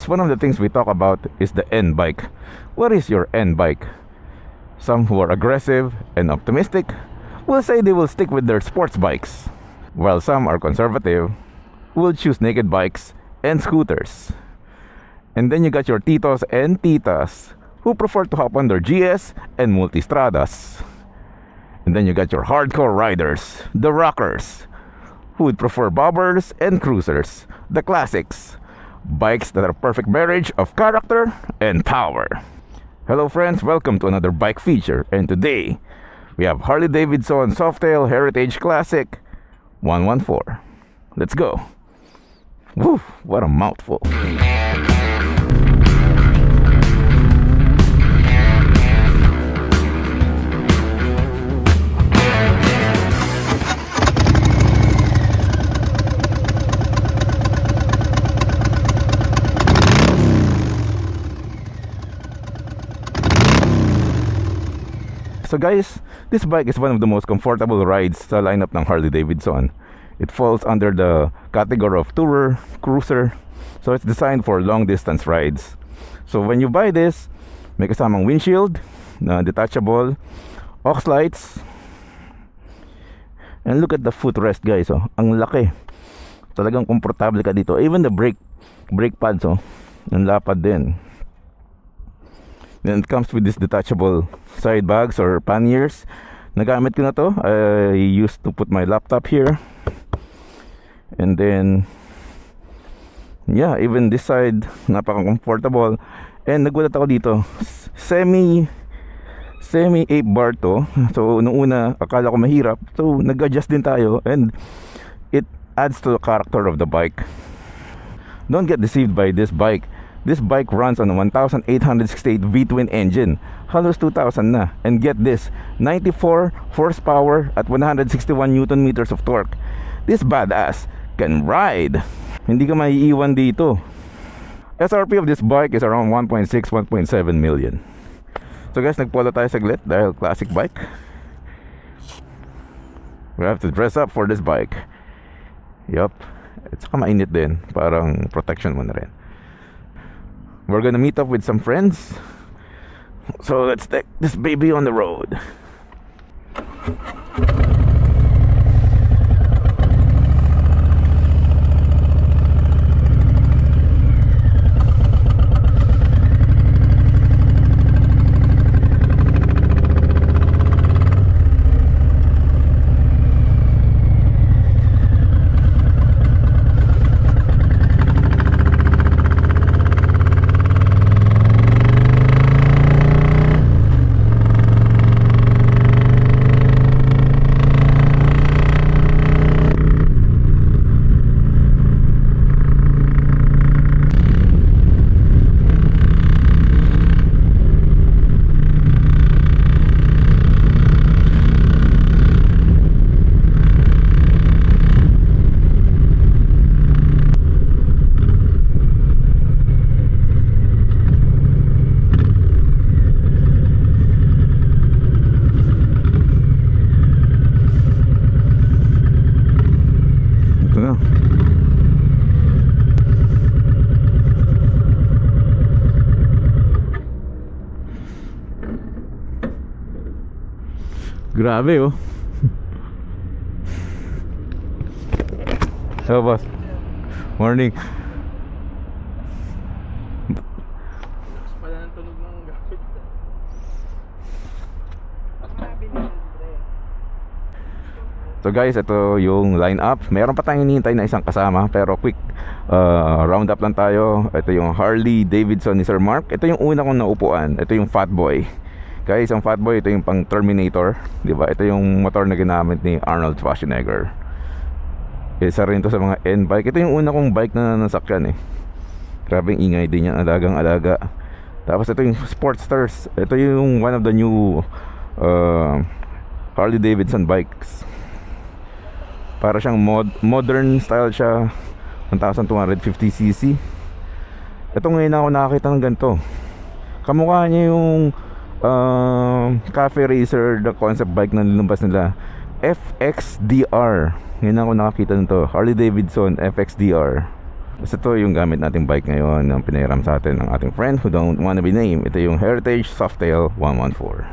one of the things we talk about is the N bike. What is your N bike? Some who are aggressive and optimistic will say they will stick with their sports bikes, while some are conservative who will choose naked bikes and scooters. And then you got your titos and titas who prefer to hop on their GS and multistradas. And then you got your hardcore riders, the rockers, who would prefer bobbers and cruisers, the classics, bikes that are a perfect marriage of character and power. Hello friends, welcome to another bike feature, and today we have Harley Davidson Softail Heritage Classic 114. Let's go. Woo, what a mouthful. So guys, this bike is one of the most comfortable rides sa lineup ng Harley Davidson. It falls under the category of tourer, cruiser. So it's designed for long distance rides. So when you buy this, may kasamang windshield na detachable, aux lights. And look at the footrest guys, oh. Ang laki. Talagang komportable ka dito. Even the brake pads, oh. Ang lapad din. Then it comes with this detachable side bags or panniers. Nagamit ko na to. I used to put my laptop here. And then yeah, even this side napaka-comfortable. And nagulat ako dito. Semi 8 bar to. So nung una akala ko mahirap. So nag-adjust din tayo and it adds to the character of the bike. Don't get deceived by this bike. This bike runs on a 1,868 V-twin engine, halos 2,000 na. And get this, 94 horsepower at 161 Newton meters of torque. This badass can ride. Hindi ka maiiwan dito. SRP of this bike is around 1.6-1.7 million. So guys, nagpolo tayo saglit dahil classic bike. We have to dress up for this bike. Yup. At saka mainit din, parang protection mo na rin. We're gonna meet up with some friends. So let's take this baby on the road. Grabe oh. Hello boss. Morning. Pala ng tunog ng gamit. So guys, ito yung line up. Meron pa tayong hinihintay na isang kasama, pero quick round up lang tayo. Ito yung Harley Davidson ni Sir Mark. Ito yung una kong naupuan. Ito yung Fatboy. Guys, ang Fatboy, ito yung pang Terminator, di ba? Ito yung motor na ginamit ni Arnold Schwarzenegger. Isa rin to sa mga N-bike. Ito yung una kong bike na nasakyan eh. Grabe yung ingay din yan, alagang-alaga. Tapos ito yung Sportsters. Ito yung one of the new Harley Davidson bikes. Para siyang modern style siya. 1,250cc. Ito ngayon ako nakakita ng ganito. Kamukha niya yung cafe racer, the concept bike na nilabas nila, FXDR. Ngayon ako nakakita nito, Harley Davidson FXDR. Basta ito yung gamit nating bike ngayon ng pinahiram sa atin ng ating friend who don't wanna be named. Ito yung Heritage Softail 114.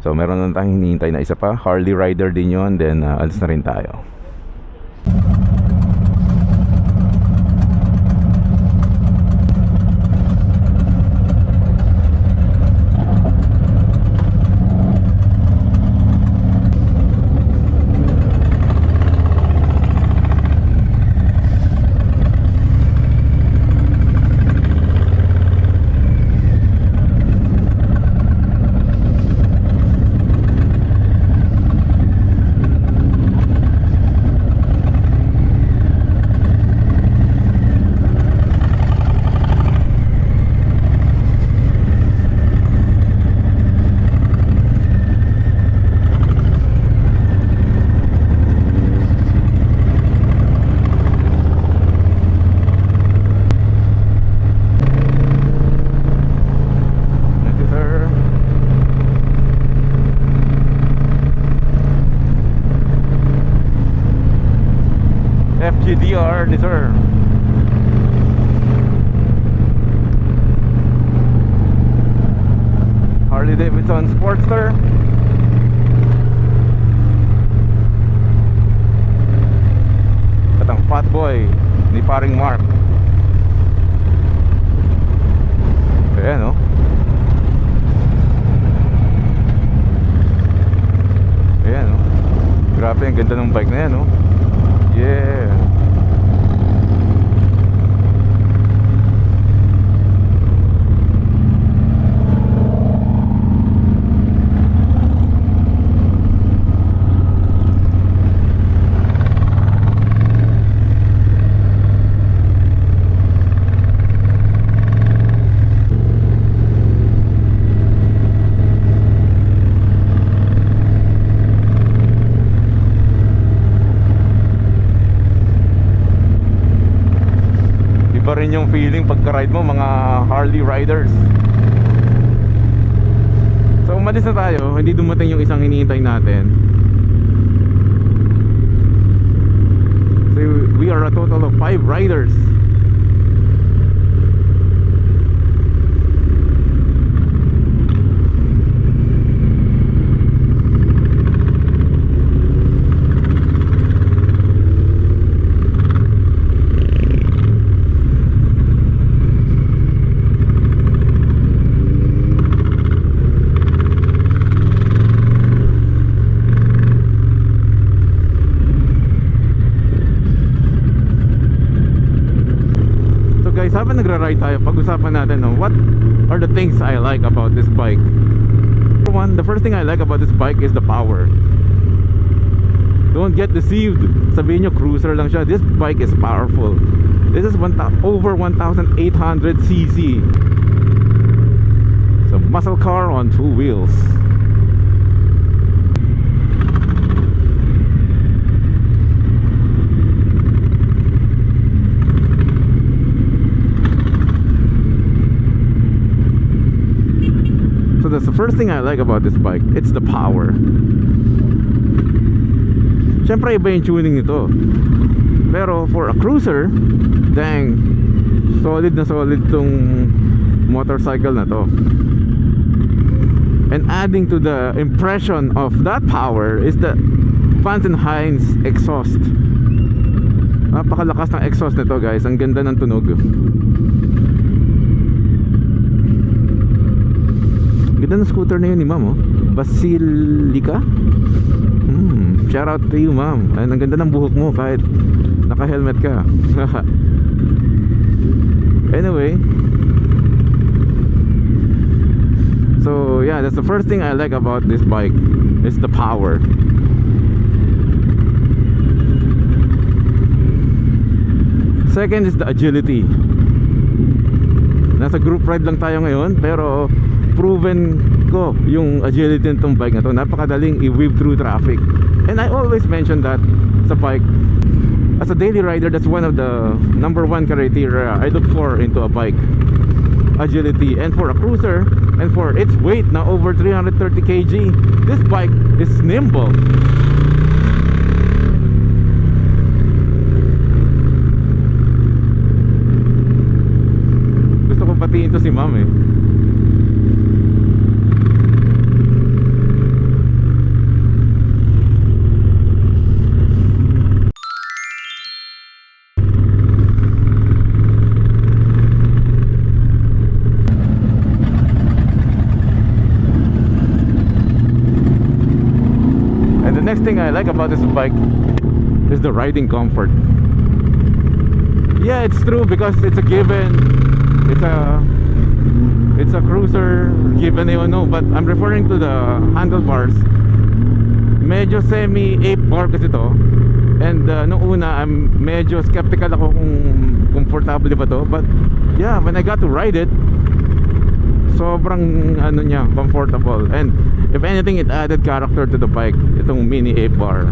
So meron na tayong hinihintay na isa pa, Harley rider din yon. Then alis na rin tayo. FGDR ni sir. Harley Davidson Sportster. At ang fat boy ni paring Mark. Ayan oh. Ayan oh. Grabe ang ganda ng bike na yan oh. Yeah. Iba rin yung feeling pagka-ride mo mga Harley riders. So umalis na tayo, hindi dumating yung isang hinihintay natin. So we are a total of 5 riders. Guys, habang nagra-ride tayo, pag-usapan natin what are the things I like about this bike. For one, the first thing I like about this bike is the power. Don't get deceived. Sabihin nyo cruiser lang siya. This bike is powerful. This is over 1,800cc. It's a muscle car on 2 wheels. That's the first thing I like about this bike. It's the power. Siyempre iba yung tuning nito. Pero for a cruiser, dang, solid na solid tong motorcycle na to. And adding to the impression of that power is the Vance & Hines exhaust. Napakalakas ng exhaust nito guys. Ang ganda ng tunog. Ganda ng scooter na yun ni ma'am oh. Basilica. Shout out to you ma'am. Ang ganda ng buhok mo kahit naka-helmet ka. Anyway, so yeah, that's the first thing I like about this bike. It's the power. Second is the agility. Nasa group ride lang tayo ngayon, pero proven ko yung agility nitong bike na to. Napakadaling i-weave through traffic. And I always mention that sa bike. As a daily rider, that's one of the number one criteria I look for into a bike. Agility. And for a cruiser, and for its weight na over 330 kg, this bike is nimble. hahatiin to si ma'am eh. And the next thing I like about this bike is the riding comfort. Yeah, it's true because it's a given. It's a cruiser given, you know, but I'm referring to the handlebars. Medyo semi 8 bar kasi to. And noong una, I'm medyo skeptical ako kung comfortable ba to. But yeah, when I got to ride it, sobrang ano niya, comfortable. And if anything, it added character to the bike. Itong mini 8 bar.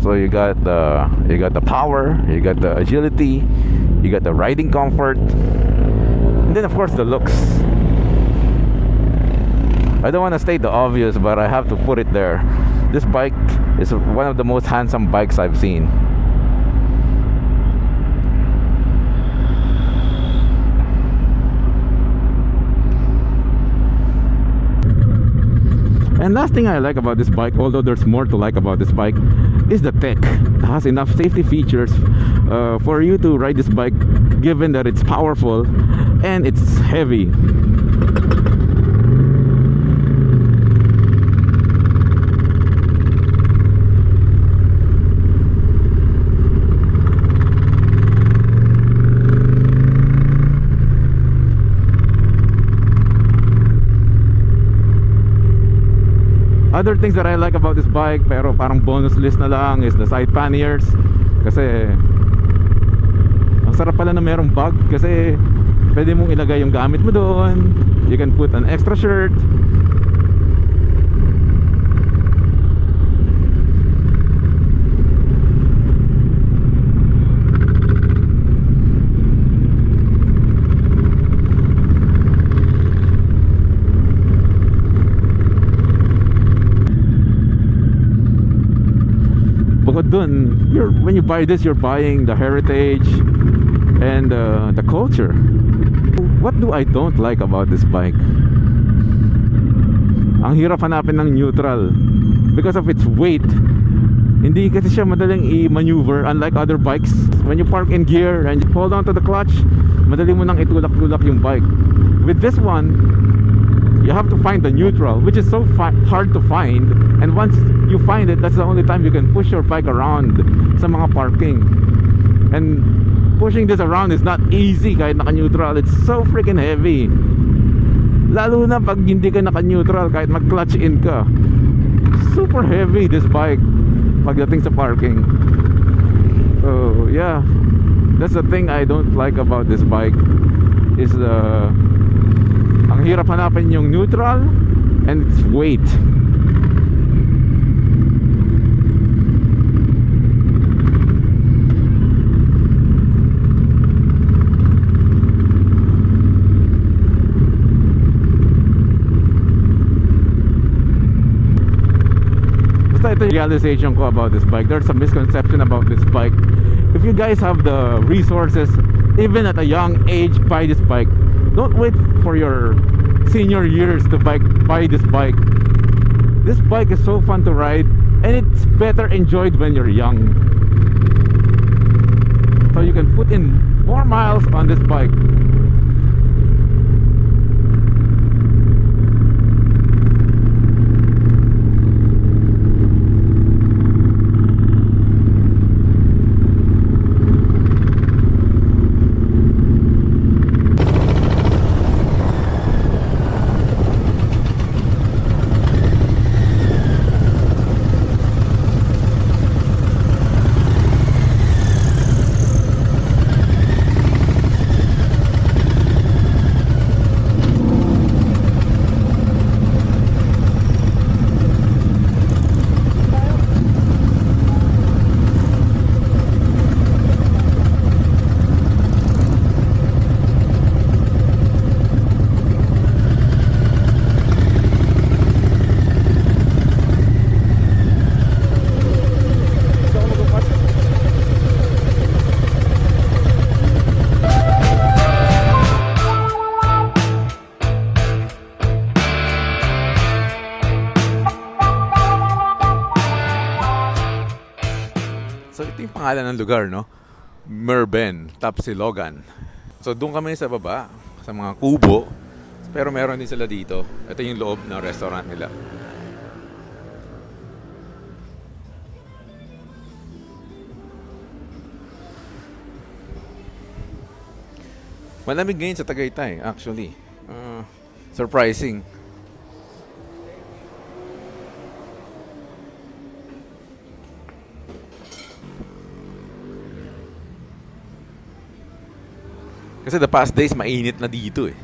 So you got the power, you got the agility, you got the riding comfort, and then of course the looks. I don't want to state the obvious, but I have to put it there. This bike is one of the most handsome bikes I've seen. And last thing I like about this bike, although there's more to like about this bike, is the tech. It has enough safety features for you to ride this bike, given that it's powerful and it's heavy. Other things that I like about this bike, pero parang bonus list na lang, is the side panniers. Kasi ang sarap pala na merong bag, kasi pwede mong ilagay yung gamit mo doon. You can put an extra shirt. Bukod dun, when you buy this, you're buying the heritage and the culture. What do I don't like about this bike? Ang hirap hanapin ng neutral because of its weight. Hindi kasi siya madaling i-maneuver, unlike other bikes. When you park in gear and you hold on to the clutch, madali mo nang itulak-tulak yung bike. With this one, you have to find the neutral, which is so hard to find. And once you find it, that's the only time you can push your bike around sa mga parking. And pushing this around is not easy kahit naka-neutral. It's so freaking heavy. Lalo na pag hindi ka naka-neutral, kahit mag-clutch in ka. Super heavy this bike pagdating sa parking. So yeah, that's the thing I don't like about this bike, is ang hirap hanapin yung neutral and its weight. Basta ito yung realization ko about this bike. There's a misconception about this bike. If you guys have the resources, even at a young age, buy this bike. Don't wait for your senior years to buy this bike. This bike is so fun to ride, and it's better enjoyed when you're young. So you can put in more miles on this bike. Galing pangalan ng lugar, no? Merben, Tapsilogan. So doon kami sa baba, sa mga kubo. Pero meron din sila dito. Ito yung loob ng restaurant nila. Malamig ngayon sa Tagaytay, actually. Surprising. Kasi the past days, mainit na dito eh.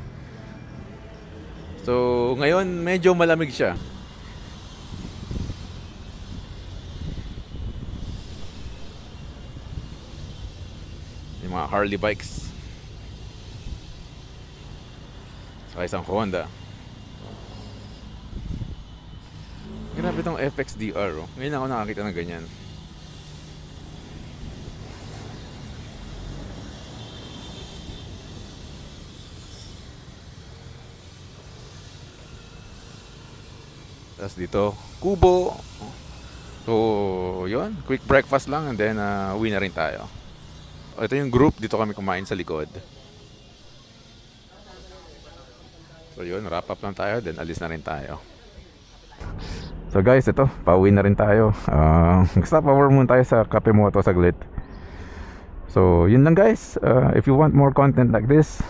So, ngayon, medyo malamig siya. Yung mga Harley bikes. Saka isang Honda. Grabe itong FXDR. Oh. Ngayon ako nakakita ng ganyan. Tapos dito, kubo. So, yun. Quick breakfast lang and then uwi na rin tayo. Ito yung group. Dito kami kumain sa likod. So, yun. Wrap up lang tayo. Then, alis na rin tayo. So guys, ito, pauwi na rin tayo. Stop over muna tayo sa Cafe Moto saglit. So, yun lang guys. If you want more content like this,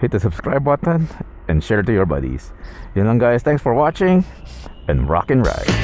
hit the subscribe button and share to your buddies. Yun lang guys. Thanks for watching and rock and ride.